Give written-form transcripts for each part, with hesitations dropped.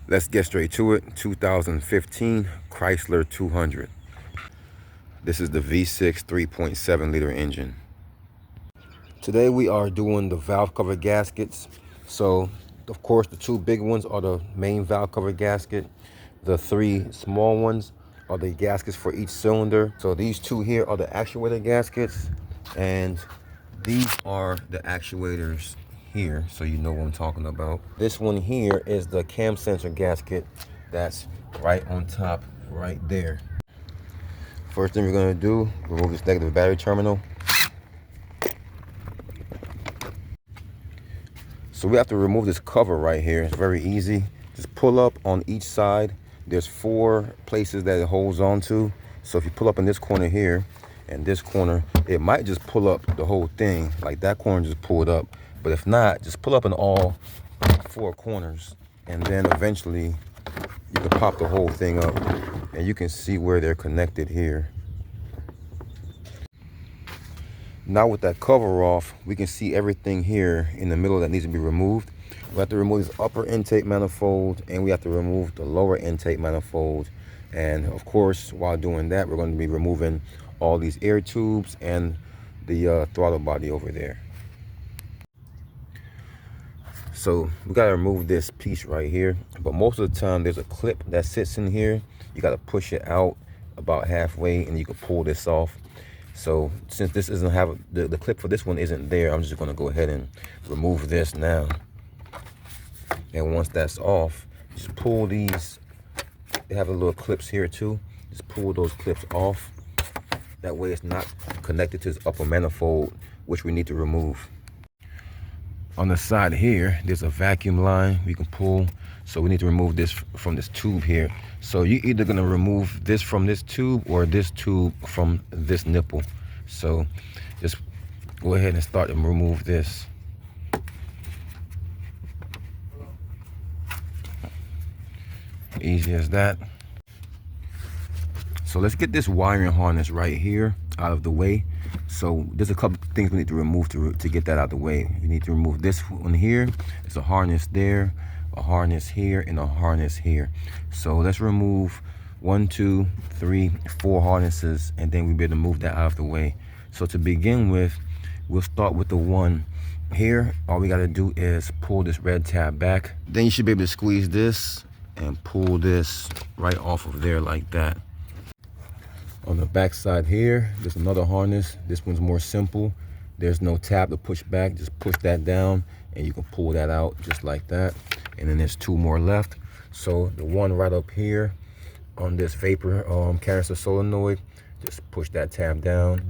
Let's get straight to it. 2015 Chrysler 200. This is the V6 3.7 liter engine. Today we are doing the valve cover gaskets. So of course the two big ones are the main valve cover gasket. The three small ones are the gaskets for each cylinder. So these two here are the actuator gaskets, and these are the actuators here, so you know what I'm talking about. This one here is the cam sensor gasket that's right on top right there. First thing we're going to do, remove this negative battery terminal. So we have to remove this cover right here. It's very easy. Just pull up on each side. There's 4 places that it holds on to. So if you pull up in this corner here and this corner, it might just pull up the whole thing. Like that corner just pull it up. But if not, just pull up in all 4 corners. And then eventually you can pop the whole thing up and you can see where they're connected here. Now with that cover off, we can see everything here in the middle that needs to be removed. We have to remove this upper intake manifold, and we have to remove the lower intake manifold. And of course, while doing that, we're going to be removing all these air tubes and the throttle body over there. So we got to remove this piece right here, but most of the time there's a clip that sits in here. You got to push it out about halfway and you can pull this off. So since this doesn't have the clip for this one isn't there, I'm just going to go ahead and remove this now. And once that's off, just pull these. They have the little clips here too. Just pull those clips off. That way it's not connected to this upper manifold, which we need to remove. On the side here, there's a vacuum line we can pull. So we need to remove this from this tube here. So you're either gonna remove this from this tube or this tube from this nipple. So just go ahead and start to remove this. Easy as that. So let's get this wiring harness right here out of the way. So there's a couple things we need to remove to get that out of the way. You need to remove this one here. There's a harness there, a harness here, and a harness here. So let's remove 1, 2, 3, 4 harnesses, and then we'll be able to move that out of the way. So to begin with, we'll start with the one here. All we gotta do is pull this red tab back. Then you should be able to squeeze this and pull this right off of there like that. On the back side here, there's another harness. This one's more simple. There's no tab to push back. Just push that down and you can pull that out just like that. And then there's 2 more left. So the one right up here on this vapor canister solenoid, just push that tab down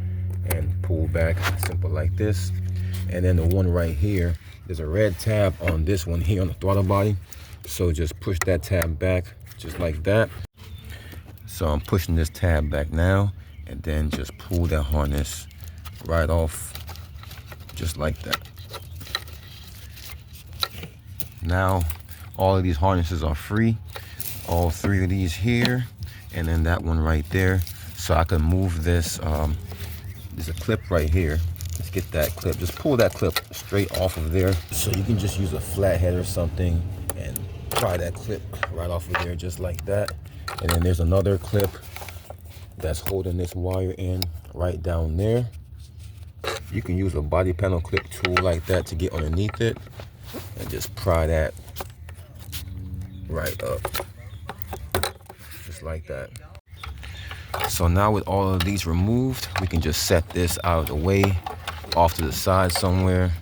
and pull back, simple like this. And then the one right here, there's a red tab on this one here on the throttle body. So just push that tab back just like that. So I'm pushing this tab back now, and then just pull that harness right off, just like that. Now, all of these harnesses are free. All 3 of these here, and then that one right there. So I can move this, there's a clip right here. Let's get that clip. Just pull that clip straight off of there. So you can just use a flathead or something and pry that clip right off of there, just like that. And then there's another clip that's holding this wire in right down there. You can use a body panel clip tool like that to get underneath it and just pry that right up, just like that. So now with all of these removed, we can just set this out of the way, off to the side somewhere.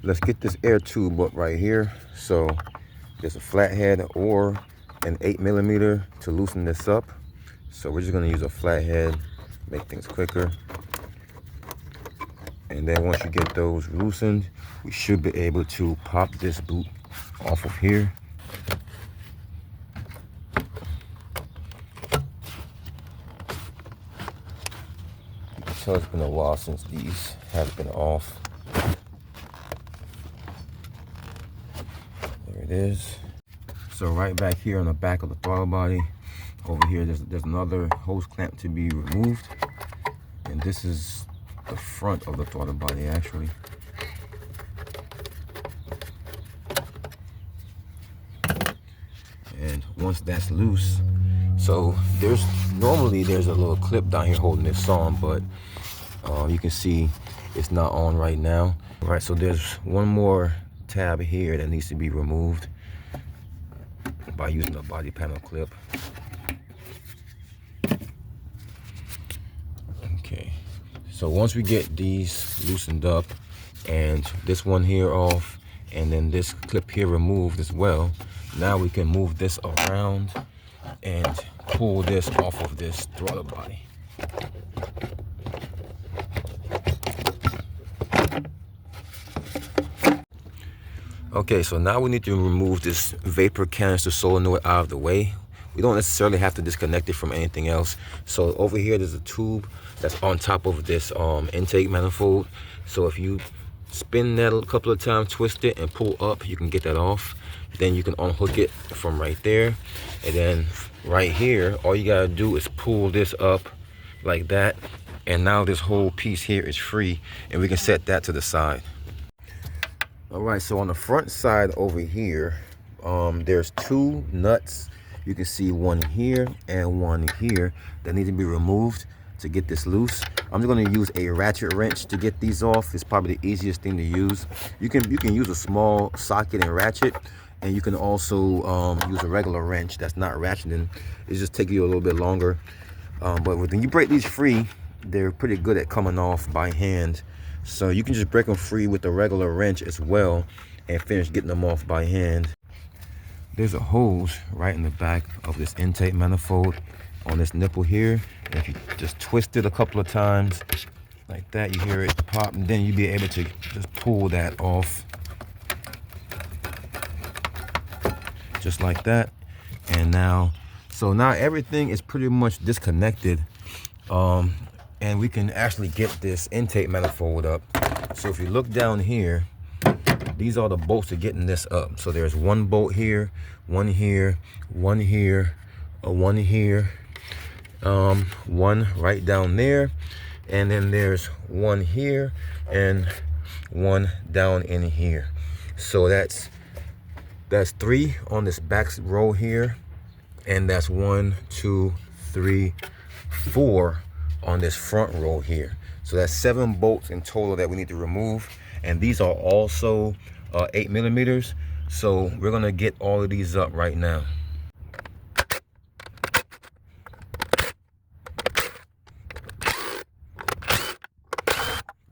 Let's get this air tube up right here. So there's a flathead or an 8mm to loosen this up. So we're just gonna use a flathead, make things quicker. And then once you get those loosened, we should be able to pop this boot off of here. You can tell it's been a while since these have been off. There it is. So right back here on the back of the throttle body, over here there's another hose clamp to be removed. And this is the front of the throttle body actually. once that's loose. So normally there's a little clip down here holding this on, but you can see it's not on right now. All right, so there's one more tab here that needs to be removed by using a body panel clip. Okay, so once we get these loosened up and this one here off and then this clip here removed as well, now we can move this around and pull this off of this throttle body. Okay, so now we need to remove this vapor canister solenoid out of the way. We don't necessarily have to disconnect it from anything else. So over here, there's a tube that's on top of this intake manifold. So if you spin that a couple of times, twist it and pull up, you can get that off. Then you can unhook it from right there. And then right here, all you gotta do is pull this up like that. And now this whole piece here is free and we can set that to the side. All right, so on the front side over here, there's two nuts. You can see one here and one here that need to be removed to get this loose. I'm just gonna use a ratchet wrench to get these off. It's probably the easiest thing to use. You can use a small socket and ratchet, and you can also use a regular wrench that's not ratcheting. It just takes you a little bit longer. But when you break these free, they're pretty good at coming off by hand. So you can just break them free with a regular wrench as well and finish getting them off by hand. There's a hose right in the back of this intake manifold on this nipple here. And if you just twist it a couple of times like that, you hear it pop, and then you'll be able to just pull that off just like that. And now everything is pretty much disconnected. And we can actually get this intake manifold up. So if you look down here, these are the bolts to getting this up. So there's one bolt here, one here, one here, one here, one right down there, and then there's one here and one down in here. So that's three on this back row here, and that's 1, 2, 3, 4 on this front row here. So that's 7 bolts in total that we need to remove, and these are also 8 millimeters. So we're gonna get all of these up right now.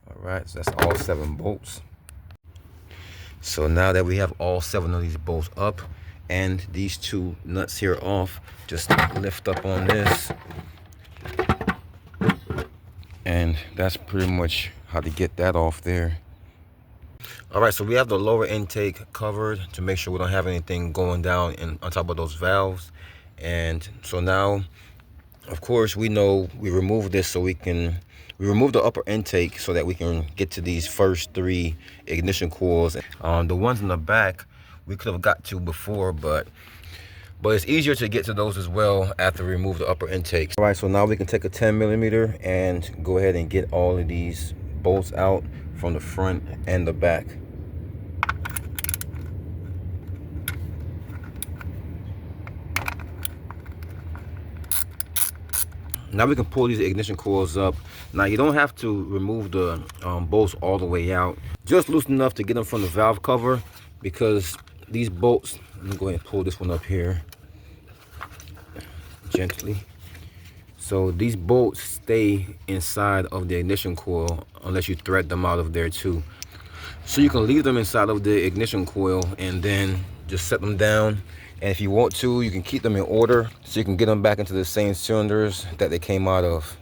All right, so that's all 7 bolts. So now that we have all 7 of these bolts up and these 2 nuts here off, just lift up on this. And that's pretty much how to get that off there. All right, so we have the lower intake covered to make sure we don't have anything going down on top of those valves. And so now, of course, we know we remove this so we remove the upper intake so that we can get to these first 3 ignition coils. The ones in the back we could have got to before, but it's easier to get to those as well after we remove the upper intake. All right, so now we can take a 10 millimeter and go ahead and get all of these bolts out from the front and the back. Now we can pull these ignition coils up. Now you don't have to remove the bolts all the way out, just loose enough to get them from the valve cover, because these bolts, let me go ahead and pull this one up here gently. So these bolts stay inside of the ignition coil unless you thread them out of there too. So you can leave them inside of the ignition coil and then just set them down. And if you want to, you can keep them in order so you can get them back into the same cylinders that they came out of.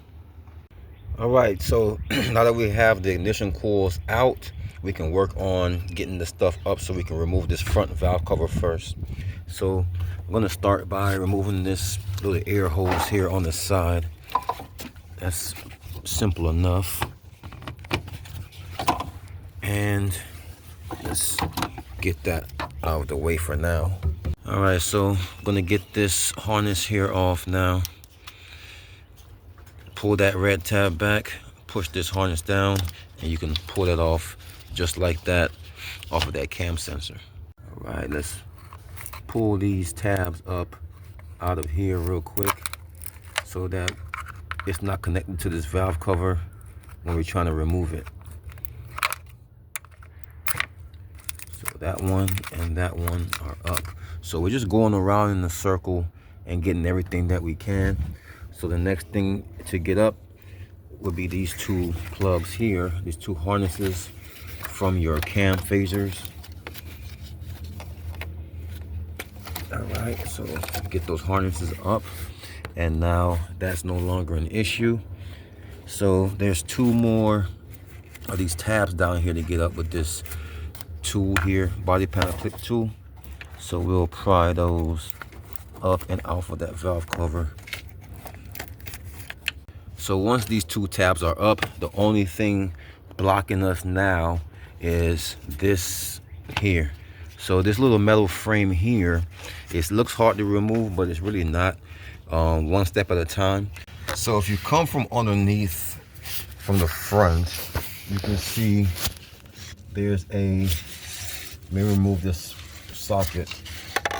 All right, so now that we have the ignition coils out, we can work on getting the stuff up so we can remove this front valve cover first. So I'm gonna start by removing this little air hose here on the side. That's simple enough. And let's get that out of the way for now. All right, so I'm gonna get this harness here off now. Pull that red tab back, push this harness down, and you can pull it off just like that off of that cam sensor. All right, let's pull these tabs up out of here real quick so that it's not connected to this valve cover when we're trying to remove it. So that one and that one are up. So we're just going around in a circle and getting everything that we can. So the next thing to get up would be these two plugs here, these two harnesses from your cam phasers. All right, so get those harnesses up, and now that's no longer an issue. So there's two more of these tabs down here to get up with this tool here, body panel clip tool. So we'll pry those up and out of that valve cover. So once these two tabs are up, the only thing blocking us now is this here. So this little metal frame here, it looks hard to remove, but it's really not. One step at a time. So if you come from underneath, from the front, you can see there's a, let me remove this socket.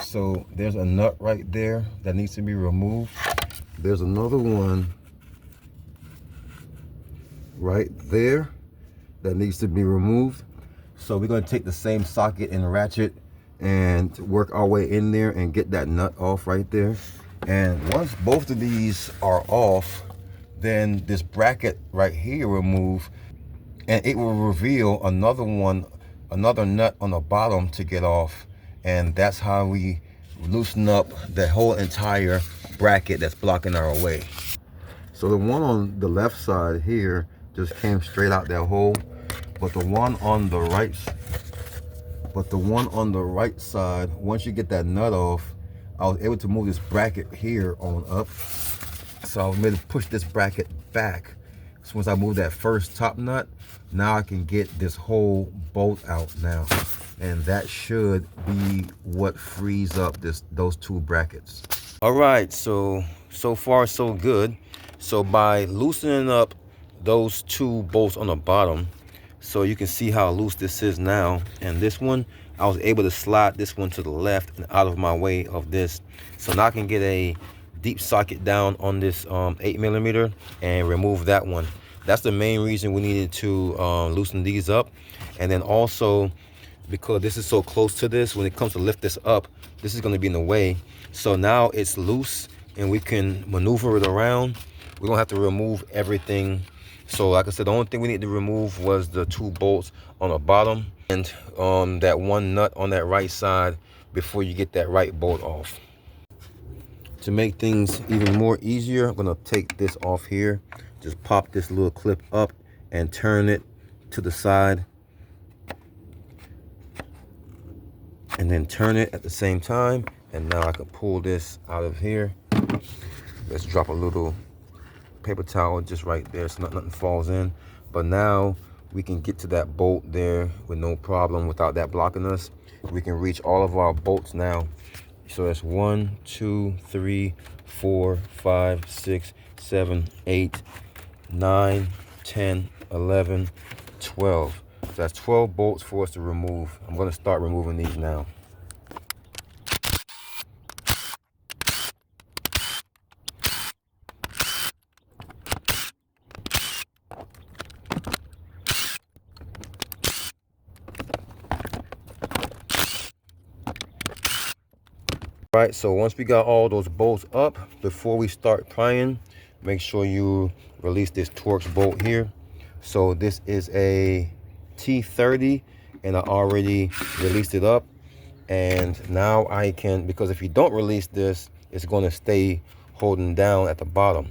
So there's a nut right there that needs to be removed. There's another one right there that needs to be removed. So we're going to take the same socket and ratchet and work our way in there and get that nut off right there. And once both of these are off, then this bracket right here will move, and it will reveal another one, another nut on the bottom to get off. And that's how we loosen up the whole entire bracket that's blocking our way. So the one on the left side here just came straight out that hole, but the one on the right side, once you get that nut off, I was able to move this bracket here on up. So I was able to push this bracket back. So once I move that first top nut, now I can get this whole bolt out now. And that should be what frees up those two brackets. All right, so far so good. So by loosening up those two bolts on the bottom, so you can see how loose this is now. And this one, I was able to slide this one to the left and out of my way of this. So now I can get a deep socket down on this 8mm and remove that one. That's the main reason we needed to loosen these up. And then also, because this is so close to this, when it comes to lift this up, this is going to be in the way. So now it's loose and we can maneuver it around. We don't have to remove everything. So like I said, the only thing we need to remove was the two bolts on the bottom and that one nut on that right side before you get that right bolt off. To make things even more easier, I'm gonna take this off here. Just pop this little clip up and turn it to the side. And then turn it at the same time. And now I can pull this out of here. Let's drop a little paper towel just right there so nothing falls in. But now we can get to that bolt there with no problem without that blocking us. We can reach all of our bolts now. So that's 1, 2, 3, 4, 5, 6, 7, 8, 9, 10, 11, 12. So that's 12 bolts for us to remove. I'm going to start removing these now. Right, so once we got all those bolts up, before we start prying, make sure you release this Torx bolt here. So this is a T30 and I already released it up. And now I can, because if you don't release this, it's going to stay holding down at the bottom.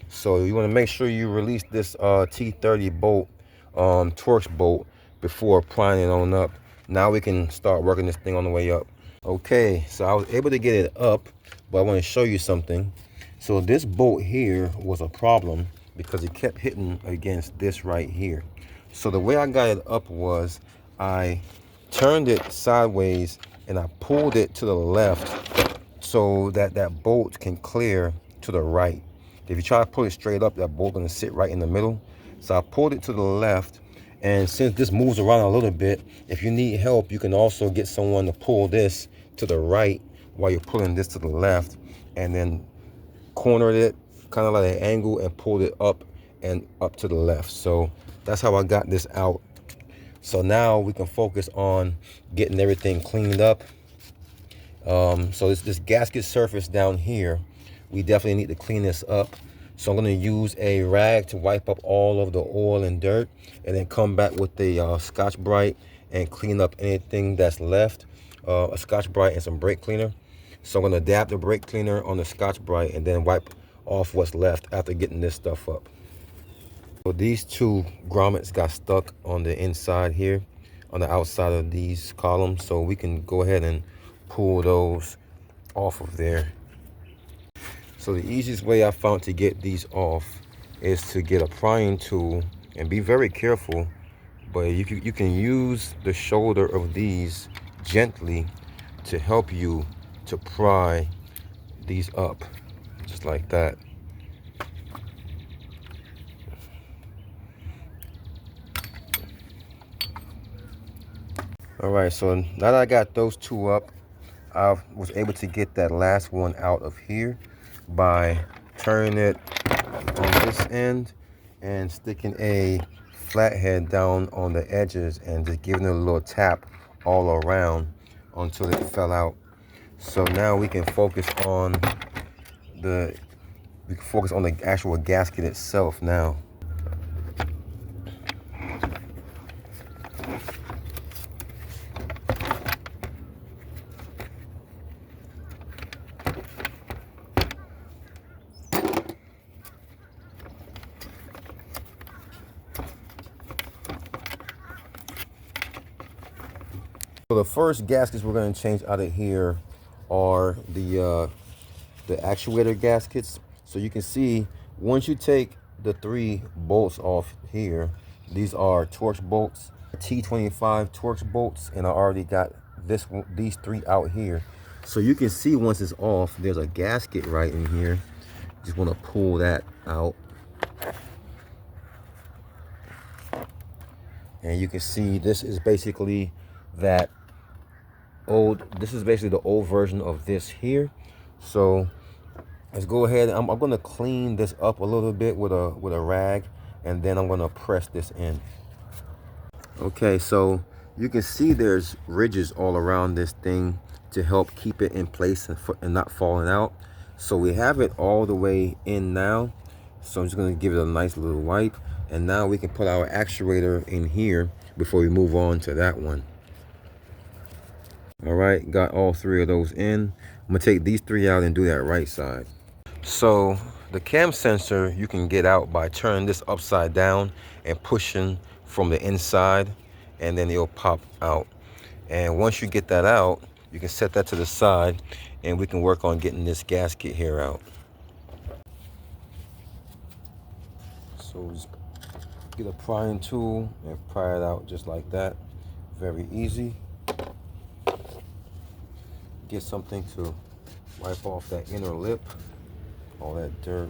So you want to make sure you release this T30 bolt, Torx bolt, before prying it on up. Now we can start working this thing on the way up. Okay, so I was able to get it up, but I want to show you something. So this bolt here was a problem because it kept hitting against this right here. So the way I got it up was I turned it sideways and I pulled it to the left so that that bolt can clear to the right. If you try to pull it straight up, that bolt gonna sit right in the middle. So I pulled it to the left. And since this moves around a little bit, if you need help, you can also get someone to pull this to the right while you're pulling this to the left. and then cornered it kind of like an angle and pulled it up and up to the left. So that's how I got this out. So now we can focus on getting everything cleaned up. So this gasket surface down here, we definitely need to clean this up. So I'm going to use a rag to wipe up all of the oil and dirt, and then come back with the Scotch-Brite and clean up anything that's left. A Scotch-Brite and some brake cleaner. So I'm going to dab the brake cleaner on the Scotch-Brite and then wipe off what's left after getting this stuff up. So these two grommets got stuck on the inside here, on the outside of these columns. So we can go ahead and pull those off of there. So the easiest way I found to get these off is to get a prying tool, and be very careful, but you can use the shoulder of these gently to help you to pry these up, just like that. All right, so now that I got those two up, I was able to get that last one out of here by turning it on this end and sticking a flathead down on the edges and just giving it a little tap all around until it fell out. So now we can focus on the actual gasket itself now. So the first gaskets we're going to change out of here are the actuator gaskets. So you can see, once you take the 3 bolts off here, these are Torx bolts, T25 Torx bolts, and I already got these 3 out here. So you can see once it's off, there's a gasket right in here. Just want to pull that out. And you can see this is basically the old version of this here. So let's go ahead. I'm going to clean this up a little bit with a rag, and then I'm going to press this in. Okay, so you can see there's ridges all around this thing to help keep it in place and not falling out. So we have it all the way in now. So I'm just going to give it a nice little wipe, and now we can put our actuator in here before we move on to that one. All right, got all 3 of those in. I'm gonna take these 3 out and do that right side. So the cam sensor you can get out by turning this upside down and pushing from the inside, and then it'll pop out. And once you get that out, you can set that to the side, and we can work on getting this gasket here out. So just get a prying tool and pry it out just like that. Very easy. Get something to wipe off that inner lip, all that dirt.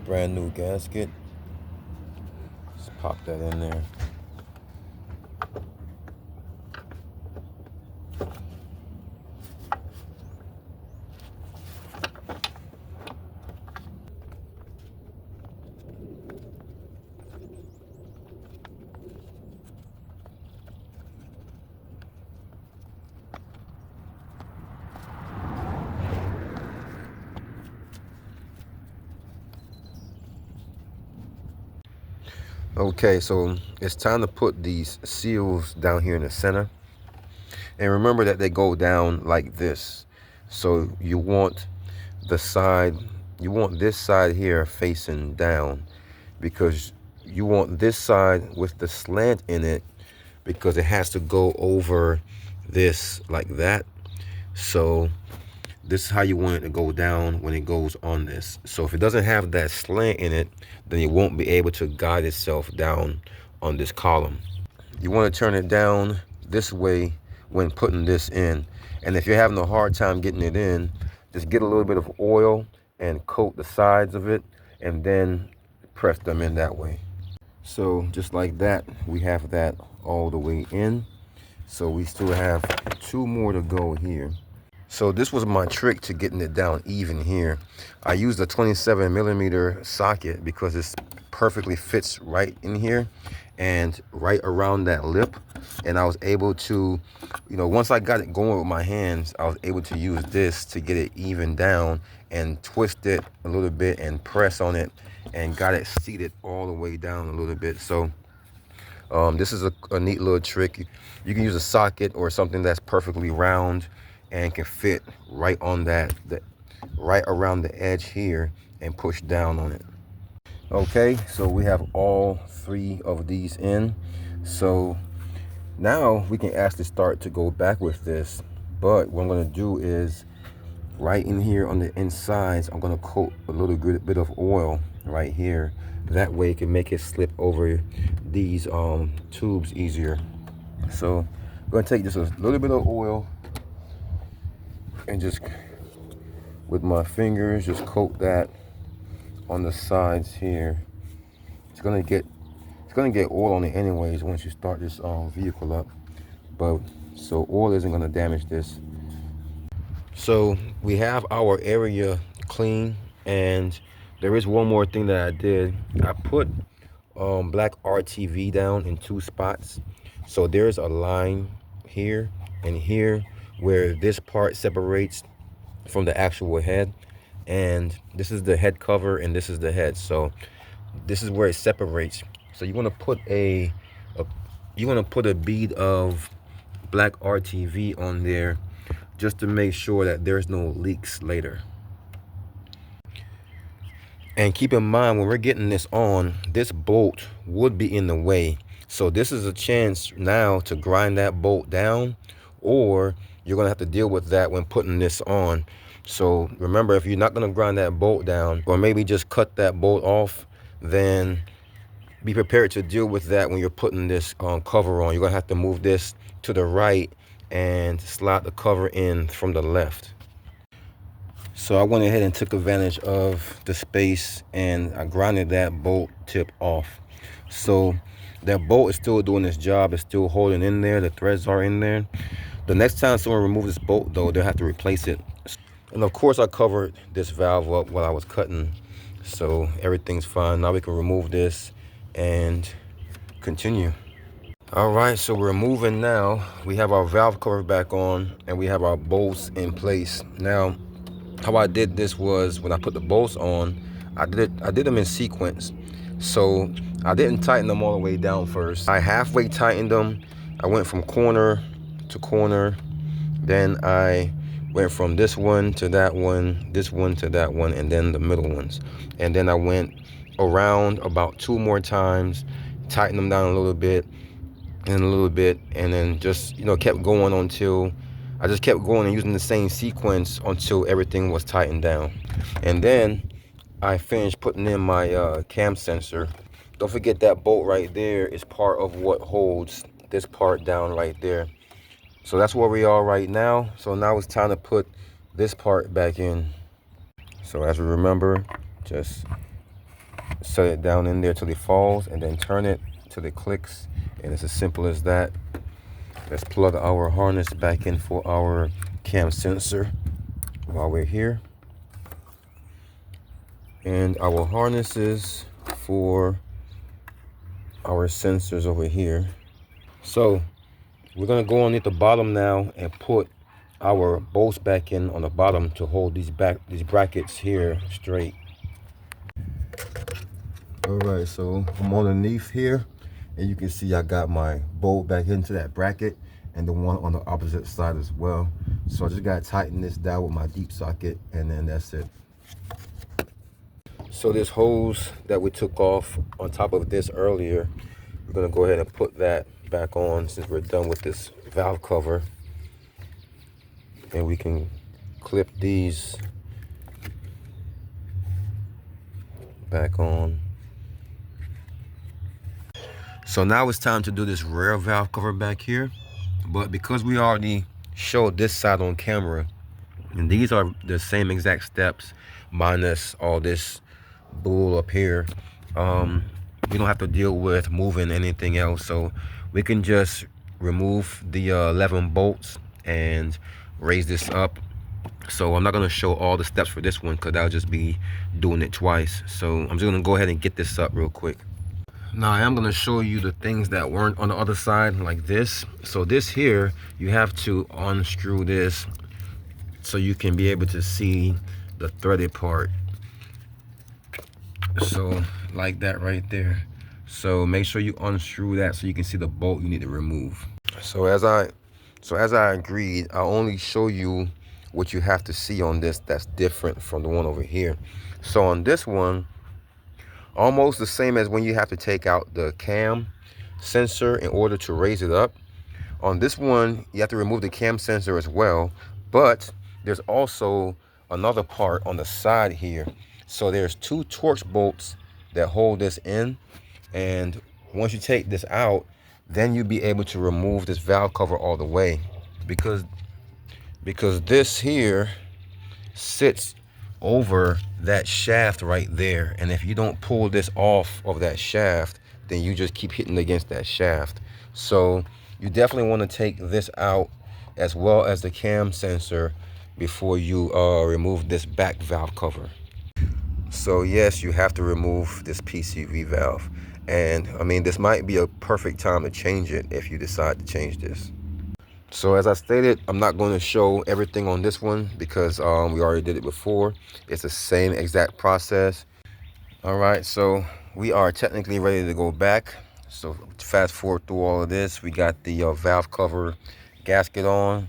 Brand new gasket. Just pop that in there. Okay, so it's time to put these seals down here in the center. And remember that they go down like this. So you want this side here facing down, because you want this side with the slant in it, because it has to go over this like that. So this is how you want it to go down when it goes on this. So if it doesn't have that slant in it, then it won't be able to guide itself down on this column. You want to turn it down this way when putting this in. And if you're having a hard time getting it in, just get a little bit of oil and coat the sides of it, and then press them in that way. So just like that, we have that all the way in. So we still have 2 more to go here. So this was my trick to getting it down even here. I used a 27mm socket because it perfectly fits right in here and right around that lip. And I was able to, once I got it going with my hands, I was able to use this to get it even down and twist it a little bit and press on it and got it seated all the way down a little bit. So this is a neat little trick. You can use a socket or something that's perfectly round and can fit right on right around the edge here and push down on it. Okay, so we have all 3 of these in. So now we can actually start to go back with this. But what I'm going to do is right in here on the insides, I'm going to coat a little bit of oil right here. That way it can make it slip over these tubes easier. So I'm going to take just a little bit of oil and just with my fingers just coat that on the sides here. It's gonna get oil on it anyways once you start this vehicle up, but so oil isn't gonna damage this. So we have our area clean, and there is one more thing that I did. I put black RTV down in 2 spots. So there's a line here and here where this part separates from the actual head, and this is the head cover and this is the head. So this is where it separates. So you want to put a bead of black RTV on there just to make sure that there's no leaks later. And keep in mind, when we're getting this on, this bolt would be in the way. So this is a chance now to grind that bolt down, or you're gonna have to deal with that when putting this on. So remember, if you're not gonna grind that bolt down, or maybe just cut that bolt off, then be prepared to deal with that when you're putting this cover on. You're gonna have to move this to the right and slide the cover in from the left. So I went ahead and took advantage of the space and I grinded that bolt tip off. So that bolt is still doing its job. It's still holding in there. The threads are in there. The next time someone removes this bolt though, they'll have to replace it. And of course I covered this valve up while I was cutting, so everything's fine. Now we can remove this and continue. All right, so we're moving now. We have our valve cover back on and we have our bolts in place. Now, how I did this was when I put the bolts on, I did them in sequence. So I didn't tighten them all the way down first. I halfway tightened them. I went from corner to corner. Then I went from this one to that one, this one to that one, and then the middle ones. And then I went around about 2 more times, tightened them down a little bit and a little bit, and then just, kept going until I just kept going and using the same sequence until everything was tightened down. And then I finished putting in my cam sensor. Don't forget that bolt right there is part of what holds this part down right there. So that's where we are right now. So now it's time to put this part back in. So as we remember, just set it down in there till it falls and then turn it till it clicks. And it's as simple as that. Let's plug our harness back in for our cam sensor while we're here. And our harnesses for our sensors over here. So we're gonna go underneath the bottom now and put our bolts back in on the bottom to hold these brackets here straight. All right, so I'm underneath here and you can see I got my bolt back into that bracket and the one on the opposite side as well. So I just gotta tighten this down with my deep socket and then that's it. So this hose that we took off on top of this earlier, we're gonna go ahead and put that back on since we're done with this valve cover. And we can clip these back on. So now it's time to do this rear valve cover back here. But because we already showed this side on camera, and these are the same exact steps minus all this bull up here, we don't have to deal with moving anything else. So we can just remove the 11 bolts and raise this up. So I'm not going to show all the steps for this one because that'll just be doing it twice. So I'm just going to go ahead and get this up real quick. Now I am going to show you the things that weren't on the other side, like this. So this here, you have to unscrew this so you can be able to see the threaded part. So like that right there. So make sure you unscrew that so you can see the bolt you need to remove. So as I agreed, I'll only show you what you have to see on this that's different from the one over here. So on this one, almost the same as when you have to take out the cam sensor in order to raise it up. On this one, you have to remove the cam sensor as well, but there's also another part on the side here. So there's 2 Torx bolts that hold this in, and once you take this out, then you'll be able to remove this valve cover all the way, because this here sits over that shaft right there, and if you don't pull this off of that shaft, then you just keep hitting against that shaft. So you definitely want to take this out as well as the cam sensor before you remove this back valve cover. So yes, you have to remove this PCV valve, and I mean, this might be a perfect time to change it if you decide to change this. So as I stated, I'm not going to show everything on this one because we already did it before. It's the same exact process. All right, so we are technically ready to go back. So fast forward through all of this, we got the valve cover gasket on.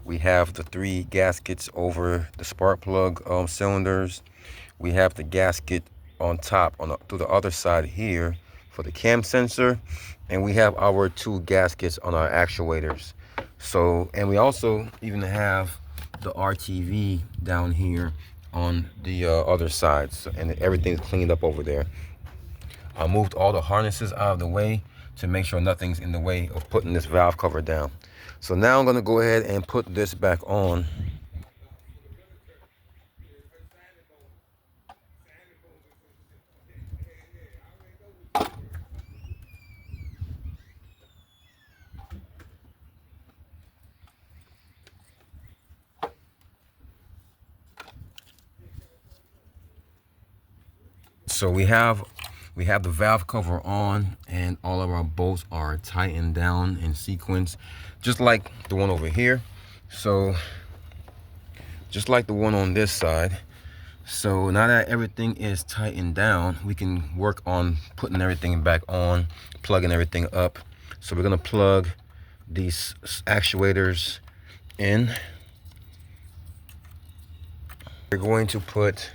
We have the 3 gaskets over the spark plug cylinders. We have the gasket on top to the other side here for the cam sensor, and we have our 2 gaskets on our actuators. So, and we also even have the RTV down here on the other side, and everything's cleaned up over there. I moved all the harnesses out of the way to make sure nothing's in the way of putting this valve cover down. So now I'm going to go ahead and put this back on. So we have the valve cover on, and all of our bolts are tightened down in sequence, just like the one over here. So just like the one on this side. So now that everything is tightened down, we can work on putting everything back on, plugging everything up. So we're gonna plug these actuators in. We're going to put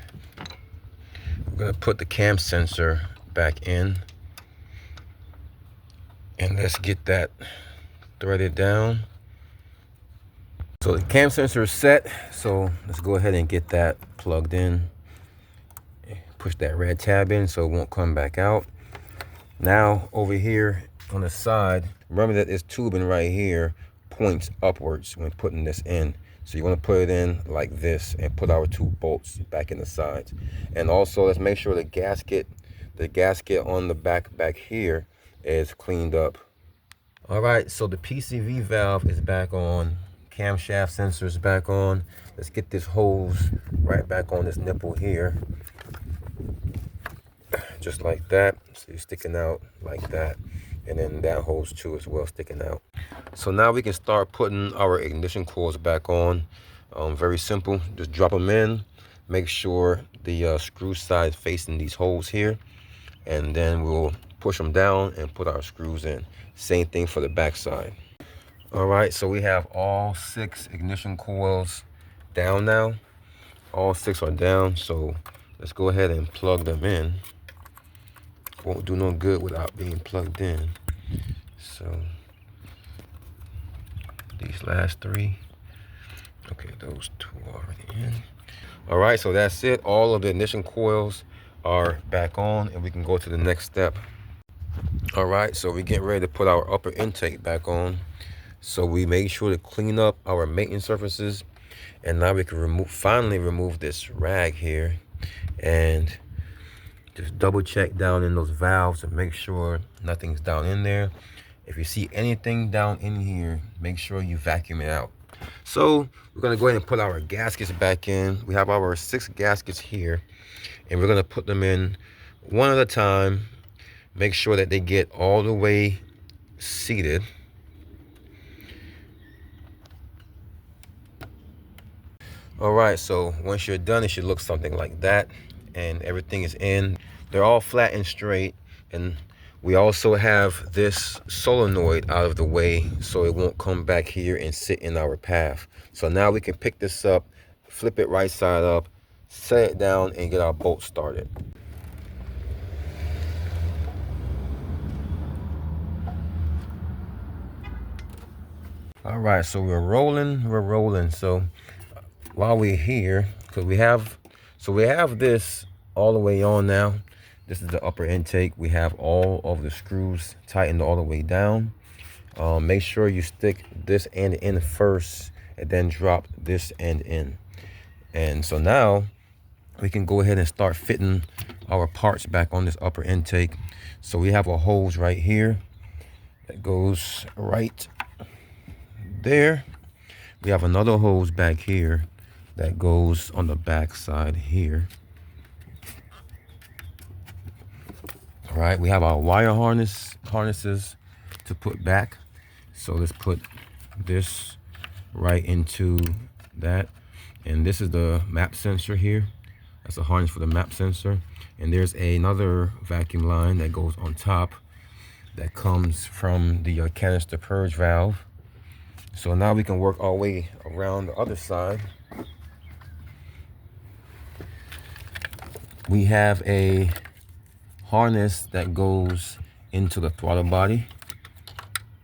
the cam sensor back in, and let's get that threaded down. So the cam sensor is set, so let's go ahead and get that plugged in. Push that red tab in so it won't come back out. Now over here on the side, remember that this tubing right here points upwards when putting this in. So you want to put it in like this and put our 2 bolts back in the sides. And also let's make sure the gasket on the back here is cleaned up. All right, so the PCV valve is back on, camshaft sensor is back on. Let's get this hose right back on this nipple here, just like that. So you're sticking out like that, and then that hose too as well sticking out. So now we can start putting our ignition coils back on. Very simple, just drop them in, make sure the screw side is facing these holes here, and then we'll push them down and put our screws in. Same thing for the back side. All right, so we have all 6 ignition coils down now. All 6 are down, so let's go ahead and plug them in. Won't do no good without being plugged in. So these last 3, okay, those 2 are already in. All right, so that's it. All of the ignition coils are back on, and we can go to the next step. All right, so we're getting ready to put our upper intake back on. So we made sure to clean up our maintenance surfaces, and now we can finally remove this rag here, and Just double check down in those valves and make sure nothing's down in there. If you see anything down in here, make sure you vacuum it out. So we're gonna go ahead and put our gaskets back in. We have our 6 gaskets here, and we're gonna put them in one at a time. Make sure that they get all the way seated. All right, so once you're done, it should look something like that, and everything is in. They're all flat and straight, and we also have this solenoid out of the way so it won't come back here and sit in our path. So now we can pick this up, flip it right side up, set it down, and get our bolt started. All right, so we're rolling. So while we're here, because we have this all the way on now. This is the upper intake. We have all of the screws tightened all the way down. Make sure you stick this end in first and then drop this end in. And so now we can go ahead and start fitting our parts back on this upper intake. So we have a hose right here that goes right there. We have another hose back here that goes on the back side here. All right, we have our wire harnesses to put back. So let's put this right into that. And this is the map sensor here. That's a harness for the map sensor. And there's another vacuum line that goes on top that comes from the canister purge valve. So now we can work our way around the other side. We have a harness that goes into the throttle body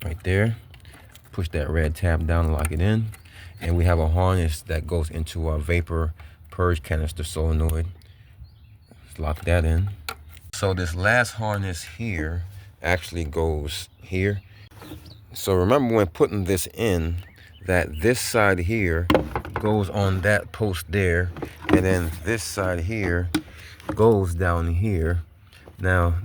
right there. Push that red tab down and lock it in. And we have a harness that goes into our vapor purge canister solenoid. Let's lock that in. So this last harness here actually goes here. So remember when putting this in, that this side here goes on that post there, and then this side here goes down here. Now,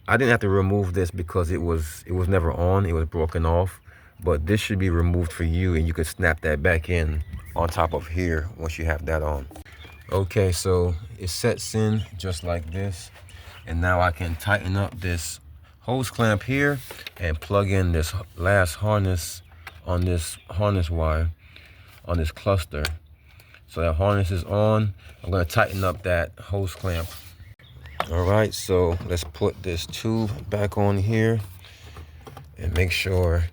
I didn't have to remove this because it was never on, it was broken off, but this should be removed for you, and you can snap that back in on top of here once you have that on. Okay, so it sets in just like this, and now I can tighten up this hose clamp here and plug in this last harness on this harness wire on this cluster. So that harness is on. I'm going to tighten up that hose clamp. All right, so let's put this tube back on here and make sure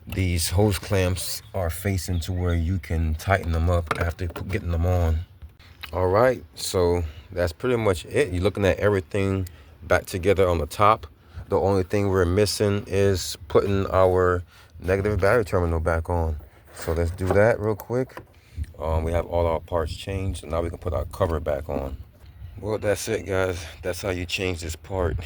these hose clamps are facing to where you can tighten them up after getting them on. All right, so that's pretty much it. You're looking at everything back together on the top. The only thing we're missing is putting our negative battery terminal back on. So let's do that real quick. We have all our parts changed, so now we can put our cover back on. Well, that's it, guys. That's how you change this part.